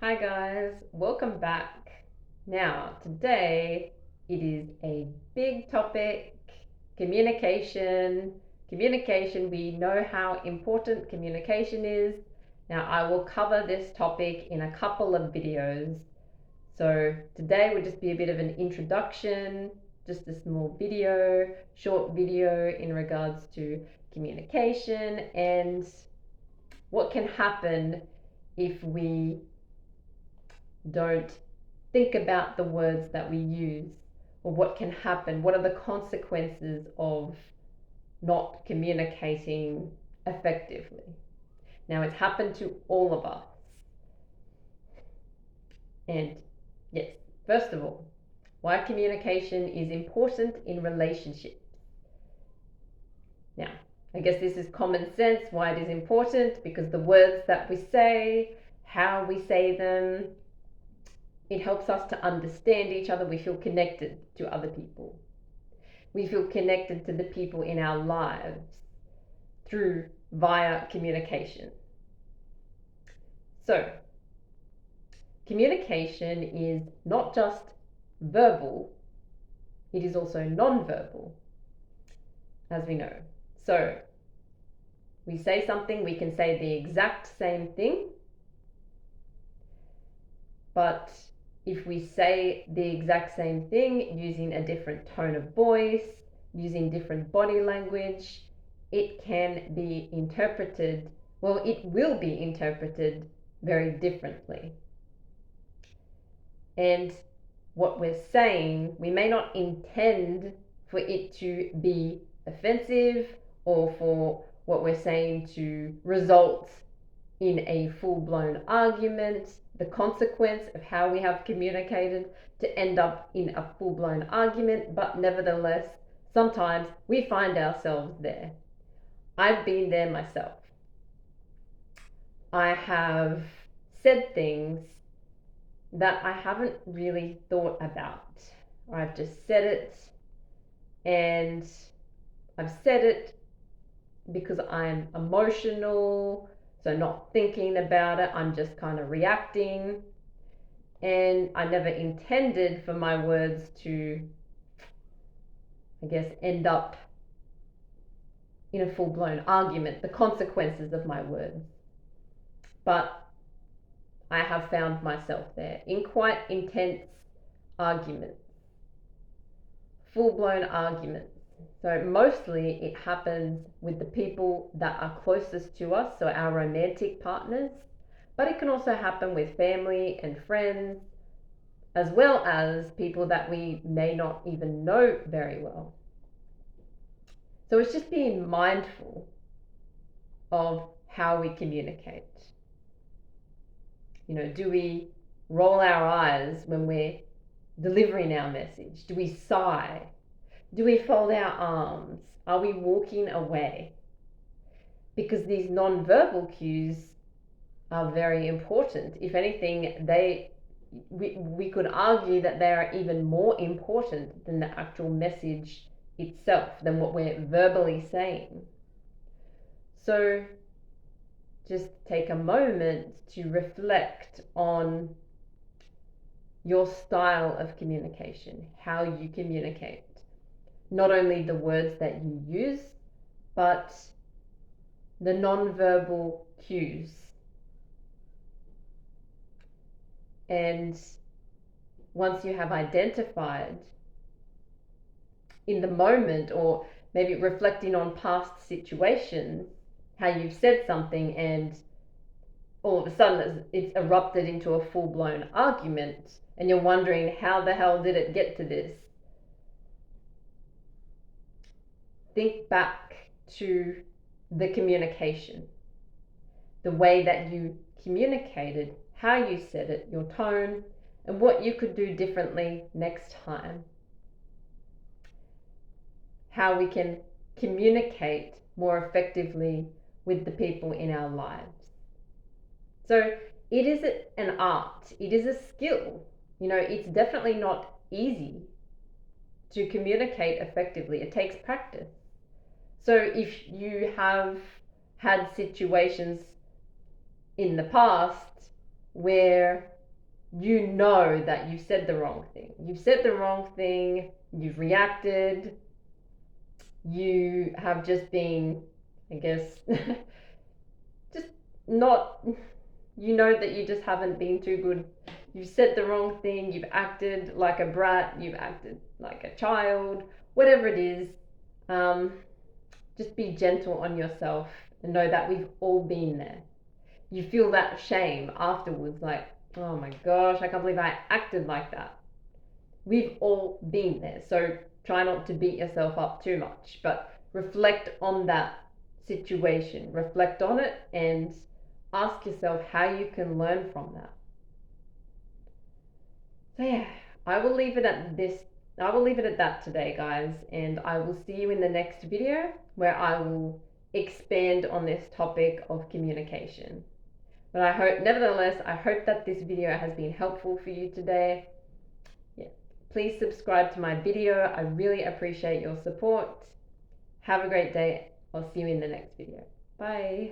Hi guys, welcome back. Now, today it is a big topic, communication. Communication, we know how important communication is. Now, I will cover this topic in a couple of videos. So, today will just be a bit of an introduction, just a small video, short video in regards to communication and what can happen if we don't think about the words that we use, or what can happen, what are the consequences of not communicating effectively. Now, it's happened to all of us. And yes, first of all, why communication is important in relationships. Now, I guess this is common sense why it is important, because the words that we say, how we say them, it helps us to understand each other. We feel connected to other people. We feel connected to the people in our lives via communication. So, communication is not just verbal, it is also non-verbal, as we know. So, we say something, we can say the exact same thing, but if we say the exact same thing using a different tone of voice, using different body language, it can be interpreted, well, it will be interpreted very differently. And what we're saying, we may not intend for it to be offensive or for what we're saying to result in a full-blown argument, the consequence of how we have communicated to end up in a full-blown argument, but nevertheless, sometimes we find ourselves there. I've been there myself. I have said things that I haven't really thought about. I've just said it, and I've said it because I'm emotional, so not thinking about it, I'm just kind of reacting. And I never intended for my words to, I guess, end up in a full-blown argument, the consequences of my words. But I have found myself there in quite intense arguments, full-blown arguments. So mostly it happens with the people that are closest to us, so our romantic partners, but it can also happen with family and friends, as well as people that we may not even know very well. So it's just being mindful of how we communicate. Do we roll our eyes when we're delivering our message? Do we sigh? Do we fold our arms? Are we walking away? Because these non-verbal cues are very important. If anything, we could argue that they are even more important than the actual message itself, than what we're verbally saying. So just take a moment to reflect on your style of communication, how you communicate. Not only the words that you use, but the non-verbal cues. And once you have identified in the moment, or maybe reflecting on past situations, how you've said something and all of a sudden it's erupted into a full-blown argument, and you're wondering, how the hell did it get to this? Think back to the communication, the way that you communicated, how you said it, your tone, and what you could do differently next time. How we can communicate more effectively with the people in our lives. So it is an art, it is a skill. It's definitely not easy to communicate effectively. It takes practice. So if you have had situations in the past where you know that you've said the wrong thing. You've said the wrong thing, you've reacted, you have just been, I guess, just not, you know that you just haven't been too good. You've said the wrong thing, you've acted like a brat, you've acted like a child, whatever it is. Just be gentle on yourself and know that we've all been there. You feel that shame afterwards, like, oh my gosh, I can't believe I acted like that. We've all been there. So try not to beat yourself up too much, but reflect on that situation, reflect on it, and ask yourself how you can learn from that. So, yeah, I will leave it at this. I will leave it at that today, guys, and I will see you in the next video where I will expand on this topic of communication. But I hope, nevertheless, I hope that this video has been helpful for you today. Yeah. Please subscribe to my video. I really appreciate your support. Have a great day. I'll see you in the next video. Bye.